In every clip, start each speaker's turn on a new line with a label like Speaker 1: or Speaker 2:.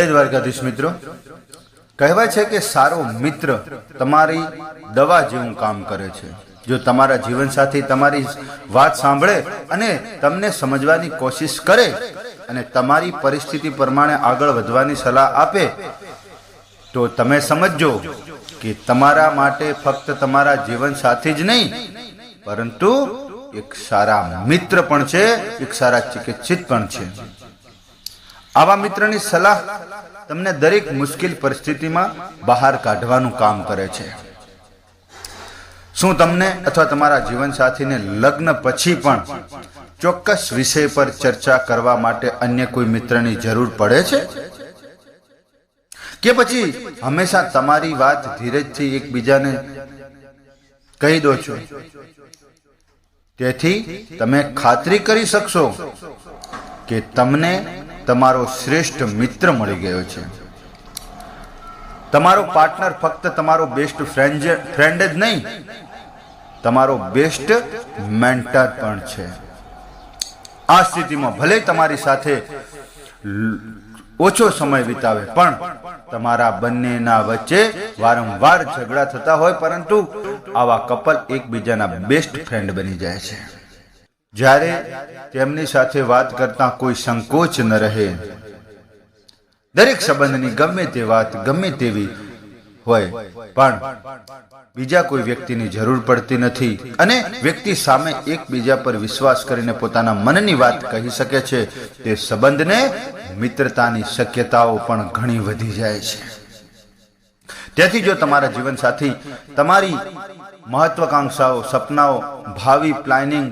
Speaker 1: જય દ્વારકાધીશ મિત્રો, કહેવાય છે કે સારો મિત્ર તમારી દવા જેવું કામ કરે છે। જો તમારા જીવનસાથી તમારી વાત સાંભળે અને તમને સમજવાની કોશિશ કરે અને તમારી પરિસ્થિતિ પ્રમાણે આગળ વધવાની સલાહ આપે તો તમે સમજો કે તમારા માટે ફક્ત તમારા જીવનસાથી જ નહીં પરંતુ એક સારા મિત્ર પણ છે, એક સારા ચિકિત્સિત પણ છે। આવા મિત્રની સલાહ તમને દરેક મુશ્કેલ પરિસ્થિતિમાં બહાર કાઢવાનું કામ કરે છે। શું તમને અથવા તમારા જીવનસાથીને લગ્ન પછી પણ ચોક્કસ વિષય પર ચર્ચા કરવા માટે અન્ય કોઈ મિત્રની જરૂર પડે છે કે પછી હંમેશા તમારી વાત ધીરજથી એકબીજાને કહી દો છો? તેથી તમે ખાતરી કરી શકશો કે તમને તમારો શ્રેષ્ઠ મિત્ર મળી ગયો છે। તમારો પાર્ટનર ફક્ત તમારો બેસ્ટ ફ્રેન્ડ જ નહીં, તમારો બેસ્ટ મેન્ટર પણ છે। આ સ્થિતિમાં ભલે તમારી સાથે ઓછો સમય વિતાવે પણ તમારા બંનેના વચ્ચે વારંવાર ઝઘડા થતા હોય, પરંતુ આવા કપલ એકબીજાના બેસ્ટ ફ્રેન્ડ બની જાય છે। જ્યારે તેમની સાથે વાત કરતા કોઈ સંકોચ ન રહે, દરેક સંબંધની ગમે તે વાત ગમે તેવી હોય પણ બીજા કોઈ વ્યક્તિની જરૂર પડતી નથી અને વ્યક્તિ સામે એકબીજા પર વિશ્વાસ કરીને પોતાના મનની વાત કહી શકે છે, તે સંબંધને મિત્રતાની શક્યતાઓ પણ ઘણી વધી જાય છે। તેથી જો તમારા જીવનસાથી તમારી મહત્વાકાંક્ષાઓ, સપનાઓ, ભાવિ પ્લાનિંગ,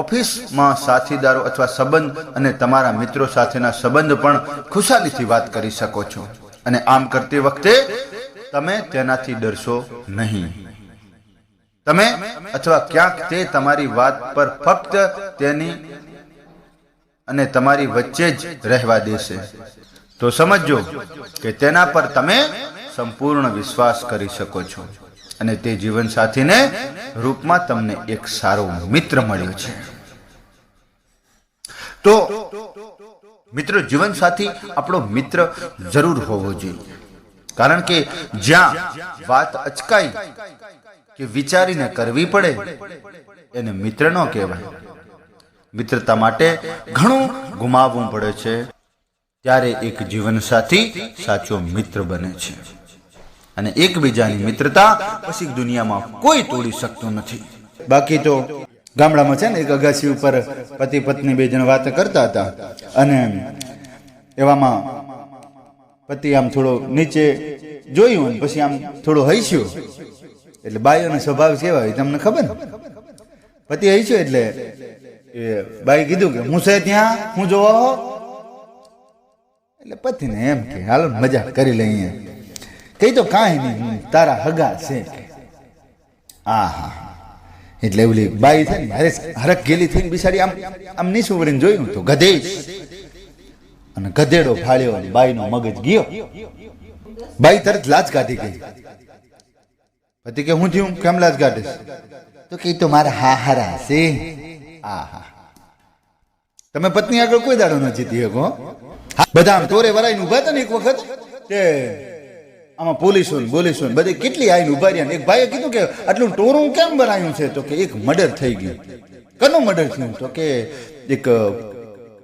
Speaker 1: ઓફિસમાં સાથીદારો અથવા સંબંધ અને તમારા મિત્રો સાથેના સંબંધ પણ ખુશાલીથી વાત કરી શકો છો અને આમ કરતી વખતે તમે તેનાથી ડરશો નહીં। તમે અથવા ક્યાંક તે તમારી વાત પર ફક્ત તેની અને તમારી વચ્ચે જ રહેવા દેશે, તો સમજો કે તેના પર તમે સંપૂર્ણ વિશ્વાસ કરી શકો છો અને તે જીવનસાથીને રૂપમાં તમને એક સારો મિત્ર મળ્યો છે। તો મિત્રો, જીવનસાથી આપણો મિત્ર જરૂર હોવો જોઈએ, કારણ કે જ્યાં વાત અચકાઈ કે વિચારીને કરવી પડે એને મિત્ર ન કહેવાય। મિત્રતા માટે ઘણું ગુમાવવું પડે છે, ત્યારે એક જીવનસાથી સાચો મિત્ર બને છે અને એકબીજાની મિત્રતા પછી દુનિયામાં કોઈ તોડી શકતું નથી। બાકી તો ગામડામાં છે ને, એક અગાસી ઉપર પતિ પત્ની બે જણ વાત કરતા હતા અને એવામાં પતિ આમ થોડો નીચે જોયું અને પછી આમ થોડો હસ્યો, એટલે બાઈઓનો સ્વભાવ કેવા હોય તમને ખબર ને? પતિ હસ્યો એટલે એ બાઈ કીધું કે હું છે ત્યાં, હું જોવા હો? એટલે પતિને એમ કે હાલો મજા કરી લઈએ, કઈ તો કાંઈ નહીં, તારા હગા છે। આ હા, એટલે એવલી બાઈ છે ને હરખ ગેલી થઈને બિચારી આમ નીચું વળીને જોયું તો ગધેશ, અને ગધેડો ફાળ્યો, બાઈ નો મગજ ગયો। બાઈ તરત લાજ કાઢી ગઈ। પતિ કે હું થયું, કેમ લાજ કાઢીશ? તો કે તો મારા હાહારા છે। આ હા, તમે પત્ની આગળ કોઈ દાડો ન જીતી શકો। બધા આમ તોરે વરાઈને ઉભા હતા ને એક વખત, તે આમાં પોલીસો બધી કેટલી આવીને ઉભા રહ્યા। એક ભાઈએ કીધું કે આટલું ટોરું કેમ બનાવ્યું છે? તો કે એક મર્ડર થઈ ગયું। કનું મર્ડર થયું? તો કે એક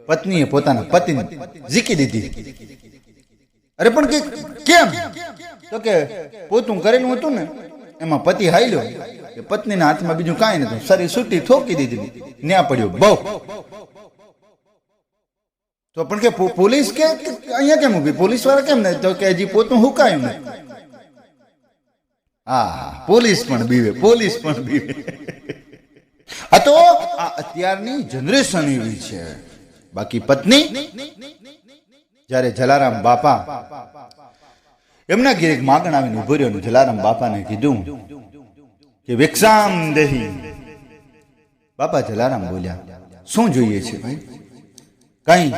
Speaker 1: પત્નીએ પોતાના પતિને ઝીકી દીધી। અરે પણ કે કેમ? તો કે પોતું કરેલું હતું ને એમાં પતિ હાલ્યો કે પત્નીના હાથમાં બીજું કાંઈ નતું, શરીર છૂટી ઠોકી દીધી, ન્યા પડ્યો બહુ। તો પણ કે પોલીસ કે અહીંયા કેમ ઉભી? પોલીસ વાળા કેમ નહીં? તો કે હજી પોતું હુકાયું નહીં। હા, પોલીસ પણ બીવે। આ તો આ અત્યારની જનરેશન એવી છે। બાકી પત્ની, જ્યારે જલારામ બાપા એમના ઘેર એક માગણ આવીને ઉભો રહ્યો, જલારામ બાપાને કીધું કે વિક્ષામ દેહી। બાપા જલારામ બોલ્યા, શું જોઈએ છે ભાઈ? કઈ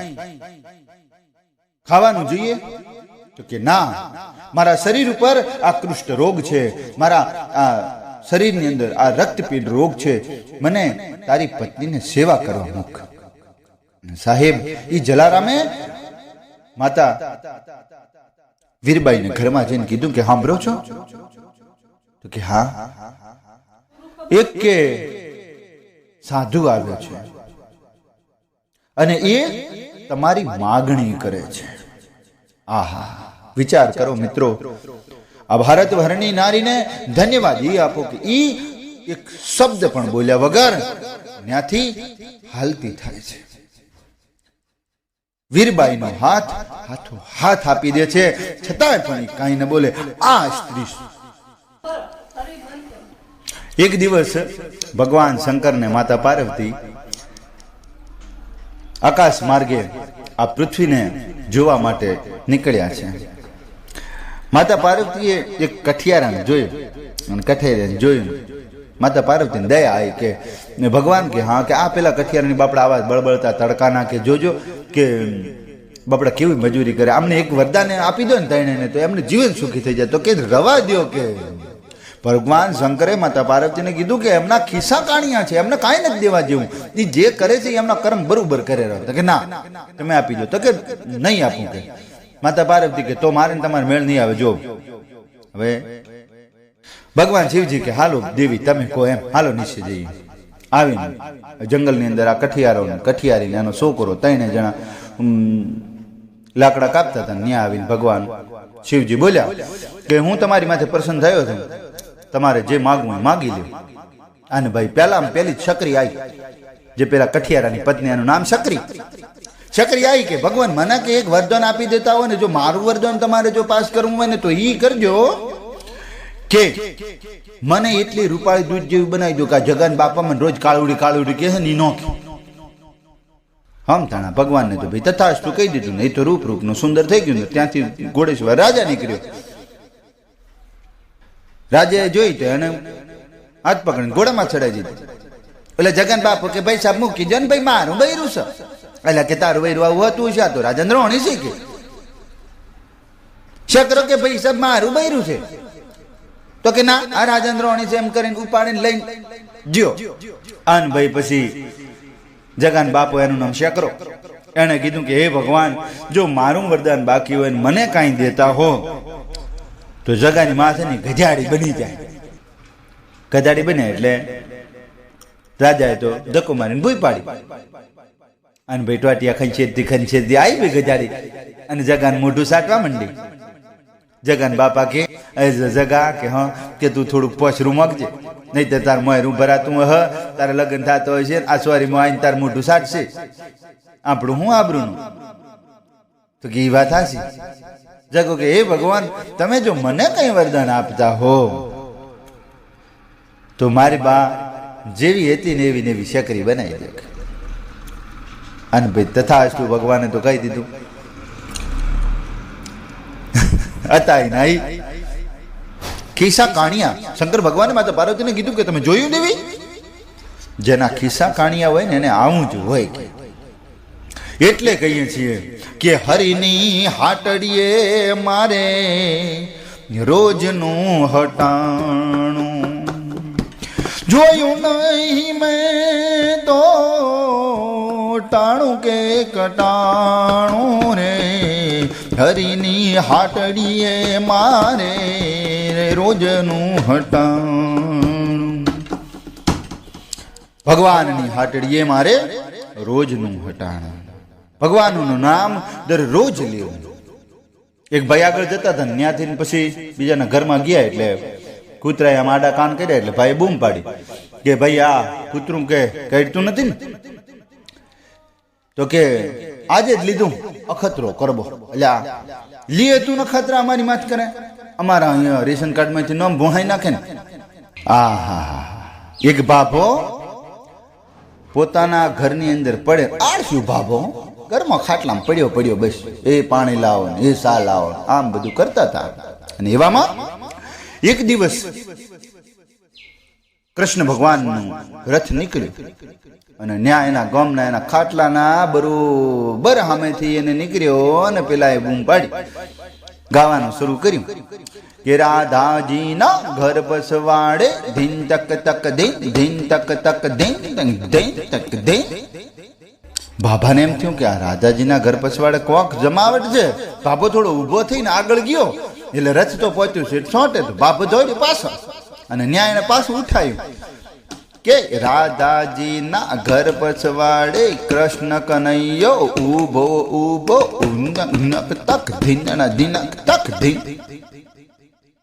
Speaker 1: ખાવાનું જોઈએ? તો કે ના, મારા શરીર ઉપર આ કુષ્ઠ રોગ છે, મારા શરીરની અંદર આ રક્તપીડ રોગ છે, મને તારી પત્નીને સેવા કરવા મૂક। સાહેબ, એ જલારામે માતા વીરબાઈને ઘરમાં જઈને કીધું કે સાંભળો છો? તો કે હા. એક કે સાધુ આવ્યો છે અને એ તમારી માગણી કરે છે. આહા, વિચાર કરો મિત્રો, આ ભારત ભરની નારીને ધન્યવાદ ઈ આપો કે ઈ એક શબ્દ પણ બોલ્યા વગર ત્યાંથી હાલતી થાય છે. વીરબાઈનો હાથ આપી દે છે, છતાં પણ કાંઈ ન બોલે. આ સ્ત્રી. એક દિવસ ભગવાન શંકર ને માતા પાર્વતી આકાશ માર્ગે આ પૃથ્વીને જોવા માટે નીકળ્યા છે. માતા પાર્વતીએ એક કઠિયારાને જોયું અને કઠિયારાને જોયું. માતા પાર્વતીને દયા આવી કે ભગવાન કે હા કે આ પેલા કઠિયારાની બાપડા આવા બળબળતા તડકાના કે જોજો કે બાપડા કેવી મજૂરી કરે, આમને એક વરદાન આપી દો ને તઈને તો એમને જીવન સુખી થઈ જાય. તો કે રવા દો. કે ભગવાન શંકરે માતા પાર્વતીને કીધું કે એમના ખિસ્સા કાણિયા છે, એમને કાંઈ નથી દેવા જેવું, એ જે કરે છે એમના કર્મ બરોબર કરે રહ્યો. તો કે ના, તમે આપી દો. તો કે નહીં આપું. કે માતા પાર્વતી કે તો મારે તમારે મેળ નહીં આવે. જો હવે ભગવાન શિવજી કે હાલો દેવી તમે કહો એમ, હાલો નીચે જઈએ. આવીને જંગલની અંદર આ કઠિયારીને એનો છોકરો 3 જણા લાકડા કાપતા હતા. ત્યાં આવીને ભગવાન શિવજી બોલ્યા કે હું તમારી માથે પ્રસન્ન થયો છું, તમારે જે માગવું માગી લો. અને ભાઈ પહેલી શકરી આવી, જે પેલા કઠિયારાની પત્ની, એનું નામ શકરી આવી કે ભગવાન મને કે એક વરદાન આપી દેતા હોય ને, જો મારું વરદાન તમારે જો પાસ કરવું હોય ને તો ઈ કરજો કે મને એટલી રૂપાળી દૂધ જેવી બનાવી દો કે જગન બાપા મને રોજ કાળુડી કે છે ને નો. હમ તાણા ભગવાનને તો ભાઈ તથાસ્તુ કહી દીધું ને. એ તો રૂપનું સુંદર થઈ ગયું. ત્યાંથી ઘોડેશ્વર રાજા નીકળ્યો. રાજાએ જોઈ તો એને હાથ પકડીને ઘોડામાં ચડાવી દીધું. એટલે જગન બાપુ કે ભાઈ સાહેબ મૂકી જો ને ભાઈ, મારું બૈરું છે. એટલે કે તારું બૈરું આવું હતું છે? તો રાજેન્દ્ર હોણી છે કે શકરો કે ભાઈ સાહેબ મારું બૈરું છે. તો કે ના, આ રાજેન્દ્ર હોણી છે એમ કરીને ઉપાડીને લઈને જ્યો. આન ભાઈ પછી જગાન બાપુ, એનું નામ શકરો, એને કીધું કે હે ભગવાન, જો મારું વરદાન બાકી હોય ને મને કાંઈ દેતા હો તો જગાની માથેની ગજાડી બની જાય. ગજાડી બને એટલે રાજાએ તો ધક્કો મારીને ભૂઈ પાડી. અને ભાઈ ટોટિયા ખંચેતી આવી ભાઈ ગજાડી અને જગાન મોઢું સાટવા માંડી. જગાન બાપા કે જગા કે હા કે તું થોડુંક પોછરું માગજે, નહીં તો તાર મોયરું ભરાતું હ, તારે લગ્ન થતો હોય છે, આ સોરીમાં આવીને તાર મોઢું સાટશે, આપણું હું આબરૂનું. તો કે એ વાત હાસી. જગો કે હે ભગવાન, તમે જો મને કઈ વરદાન આપતા હો તો મારી બા જેવી હતી ને એવી ને એવી શકરી બનાવી દે. અને ભાઈ તથાસ્તુ ભગવાને તો કહી દીધું. હતા નહીં ખિસ્સા કાણિયા. શંકર ભગવાને માતા પાર્વતીને કીધું કે તમે જોયું દેવી, જેના ખિસ્સા કાણિયા હોય ને એને આવું જ હોય. એટલે કહીએ છીએ કે હરિની હાટડીએ મારે રોજનું હટાણું, જોયું નહીં મેં તો ટાણું કે કટાણું રે, હરિની હાટડીએ મારે રોજનું હટાણું. ભગવાનની હાટડીએ મારે રોજનું હટાણું. ભગવાનનું નામ દરરોજ લેવું. એક ભાઈ આગળ જતા હતા, ત્યાંથી પછી બીજાના ઘરમાં ગયા એટલે કૂતરાએ આમ આડા કાન કર્યા એટલે ભાઈ બૂમ પાડી કે ભાઈ આ કૂતરું કે કહેતું નથી ને? તો કે આજે જ લીધું અખતરો કરબો. એટલે લીએ તું નખતરા અમારી માથ કરે, અમારા અહીંયા રેશન કાર્ડ માંથી નામ ભોહાઈ નાખે ને. આહા, એક ભાભો પોતાના ઘરની અંદર પડે, આળસ્યું ભાભો ઘરમાં ખાટલામાં પડ્યો બસ, એ પાણી લાવો ને એ સા લાવો, આમ બધું કરતા હતા. અને એવામાં એક દિવસ કૃષ્ણ ભગવાનનું રથ નીકળ્યું અને ન્યા એના ગામના એના ખાટલાના બરોબર સામેથી એને નીકળ્યો અને પેલા એ બૂમ પાડી ગાવાનું શરૂ કર્યું કે રાધાજીના ઘર બસવાડે ધીન તક તક ધીન ધીન તક તક ધીન ધીન તક ધીન. બાભાને એમ થયું કે આ રાધાજીના ઘર પછવાડે કોક જમાવટ છે. બાબો થોડો ઊભો થઈને આગળ ગયો એટલે રથ તો પહોંચ્યું છે છોટે તો બાબો દોડ્યો પાછળ અને ન્યાય એને પાછું ઉઠાયું કે રાધાજીના ઘર પછવાડે કૃષ્ણ કનૈયો ઊભો ઊભો તક ધીનક તક ધીન.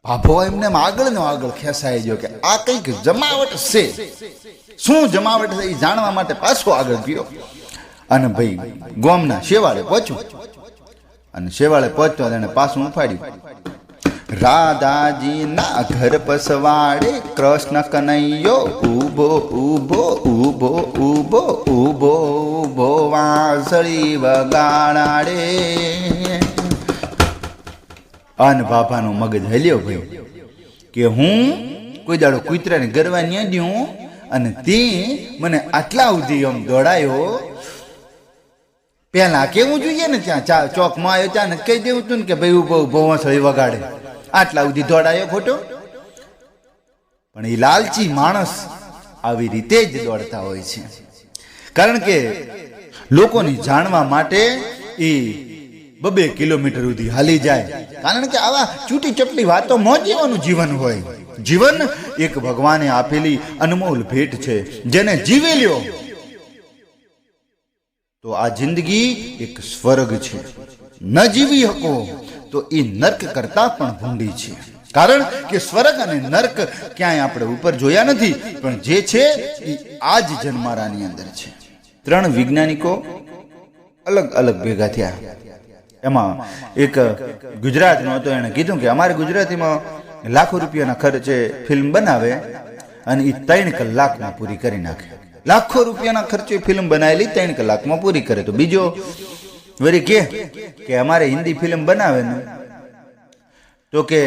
Speaker 1: બાબો એમને આગળ નો આગળ ખેંચાઈ ગયો કે આ કઈક જમાવટ છે. શું જમાવટ છે એ જાણવા માટે પાછો આગળ ગયો અને ભાઈ ગોમના શેવાળે પહોંચ્યો અને શેવાળે પહોંચતો એને પાછું ઉફાડ્યું. રાધાજીના ઘર પછવાડે કૃષ્ણ કનૈયો ઊભો ઊભો ઊભો ઊભો ઊભો ઊભો વાંસળી વગાડાડે. અન બાપાનો મગજ હલ્યો ભાઈ કે હું કોઈ દાડો કૂતરાને ગરવા ન દઉં અને તે મને આટલા સુધી આમ દોડાયો. પેલા કેવું જોઈએ ને ત્યાં ચોકમાં આવ્યો ત્યાં કહી દેવું તું ને કે ભાઈ ઉભો ઉભો વાંસળી વગાડે. આટલા સુધી દોડાયો ખોટો. પણ એ લાલચી માણસ આવી રીતે જ દોડતા હોય છે. કારણ કે લોકોને જાણવા માટે એ 2 કિલોમીટર સુધી હાલી જાય. કારણ કે આવા ચૂંટી ચપટી વાતો મોજીવાનું જીવન હોય. જીવન એક ભગવાને આપેલી અનમોલ ભેટ છે જેને જીવી લ્યો તો આ જિંદગી એક સ્વર્ગ છે. ન જીવી શકો તો એ નર્ક કરતા પણ ભૂંડી છે. કારણ કે સ્વર્ગ અને નર્ક ક્યાંય આપણે ઉપર જોયા નથી પણ જે છે એ આ જ જન્મારાની અંદર છે. 3 વૈજ્ઞાનિકો અલગ અલગ ભેગા થયા. એમાં એક ગુજરાતનો હતો. એણે કીધું કે અમારે ગુજરાતીમાં લાખો રૂપિયાના ખર્ચે ફિલ્મ બનાવે અને એ 3 કલાકમાં પૂરી કરી નાખે. લાખો રૂપિયાના ખર્ચે ફિલ્મ બનાવેલી 3 કલાકમાં પૂરી કરે. તો બીજો વળી કે અમારે હિન્દી ફિલ્મ બનાવે ને તો કે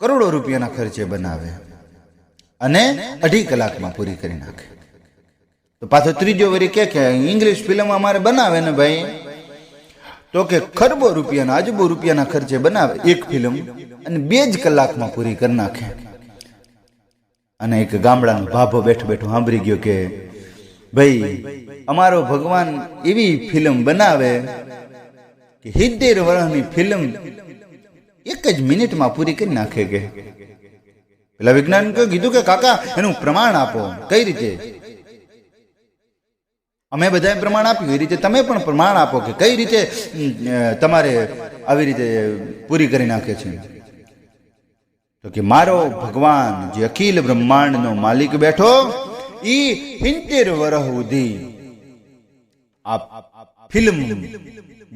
Speaker 1: કરોડો રૂપિયાના ખર્ચે બનાવે અને 2.5 કલાકમાં પૂરી કરી નાખે. તો પાછો ત્રીજો વળી કે ઇંગ્લિશ ફિલ્મ અમારે બનાવે ને ભાઈ તો કે ખરબો રૂપિયાના અજબો રૂપિયાના ખર્ચે બનાવે એક ફિલ્મ અને 2 જ કલાકમાં પૂરી કરી નાખે. અને એક ગામડાનો ભાભો બેઠો બેઠો સાંભળી ગયો કે ભાઈ અમારો ભગવાન એવી ફિલ્મ બનાવે કે 70 વર્ષની ફિલ્મ 1 જ મિનિટમાં પૂરી કરી નાખે. કે પેલા વૈજ્ઞાનિકે કીધું કે કાકા એનું પ્રમાણ આપો. કઈ રીતે? અમે બધાએ પ્રમાણ આપ્યું એ રીતે તમે પણ પ્રમાણ આપો કે કઈ રીતે તમારે આવી રીતે પૂરી કરી નાખે છે. તો કે મારો ભગવાન જે અખિલ બ્રહ્માંડનો માલિક બેઠો ઈ 70 વર્ષ સુધી આ ફિલ્મ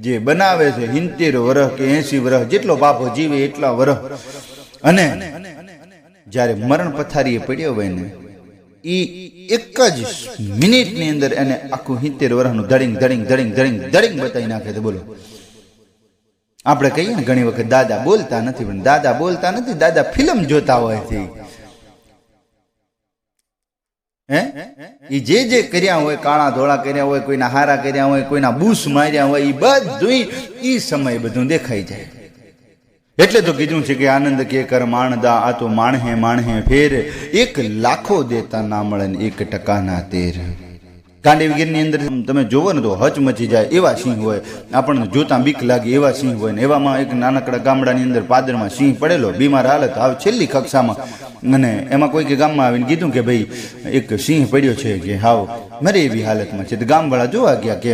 Speaker 1: જે બનાવે છે 70 વર્ષ કે 80 વર્ષ જેટલો બાપો જીવે એટલા વર્ષ. અને જ્યારે મરણ પથારીએ પડ્યો હોય ને ઈ 1 જ મિનિટની અંદર એને આખું 70 વર્ષનું ધડિંગ ધડિંગ ધડિંગ ધડિંગ ધડિંગ બતાવી નાખે. તો બોલો આપણે કહીએ ને ઘણી વખત દાદા બોલતા નથી પણ દાદા બોલતા નથી, દાદા ફિલ્મ જોતા હોય છે. જે જે કર્યા હોય, કાળા ધોળા કર્યા હોય, કોઈના હારા કર્યા હોય, કોઈના બૂસ માર્યા હોય, એ બધું ઈ સમય બધું દેખાઈ જાય. એટલે તો કીધું છે કે આનંદ કે કર માણદા આ તો માણહે ફેર 1 લાખો દેતા ના મળે ને 1% ના તેર. ગાંડીવગીરની અંદર તમે જોવો ને તો હચમચી જાય એવા સિંહ હોય, આપણને જોતા બીક લાગે એવા સિંહ હોય. ને એવામાં એક નાનકડા ગામડાની અંદર પાદરમાં સિંહ પડેલો, બીમાર હાલત, આવે છેલ્લી કક્ષામાં. અને એમાં કોઈકે ગામમાં આવીને કીધું કે ભાઈ એક સિંહ પડ્યો છે કે હાવ મરે એવી હાલતમાં છે. તો ગામવાળા જોવા ગયા કે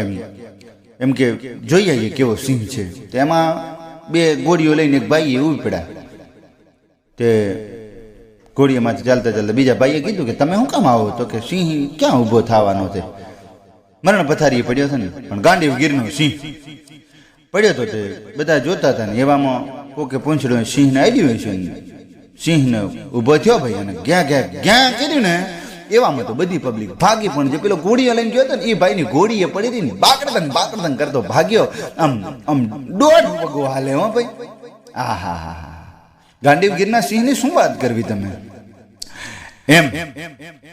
Speaker 1: એમ કે જોઈ આવીએ કેવો સિંહ છે. તો એમાં 2 ગોળીઓ લઈને એક ભાઈએ ઉભી પડ્યા. તે ઘોડીએમાંથી ચાલતા ચાલતા બીજા ભાઈએ કીધું કે તમે શું કામ આવો? તો કે સિંહ ક્યાં ઊભો થવાનો છે, મરણ પથારીએ પડ્યો છે ને. પણ ગાંડીવગીરનો સિંહ પડ્યો તો તે બધા જોતા હતા ને એવામાં કોકે પૂંછડો સિંહને અડ્યું છે. સિંહને ઊભો થયો ભાઈ અને ગ્યાં કર્યું ને એવામાં તો બધી પબ્લિક ભાગી. પણ જે પેલો ઘોડીઓ લઈને ગયો હતો ને એ ભાઈની ઘોડીએ પડી હતી ને બાકડદંગ કરતો ભાગ્યો. આમ 1.5 પગો હાલે હો ભાઈ. આહા ગાંડીવગીરના સિંહની શું વાત કરવી તમે? એમ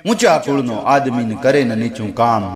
Speaker 1: ઊંચા કુળનો આદમીને કરે ને નીચું કામ.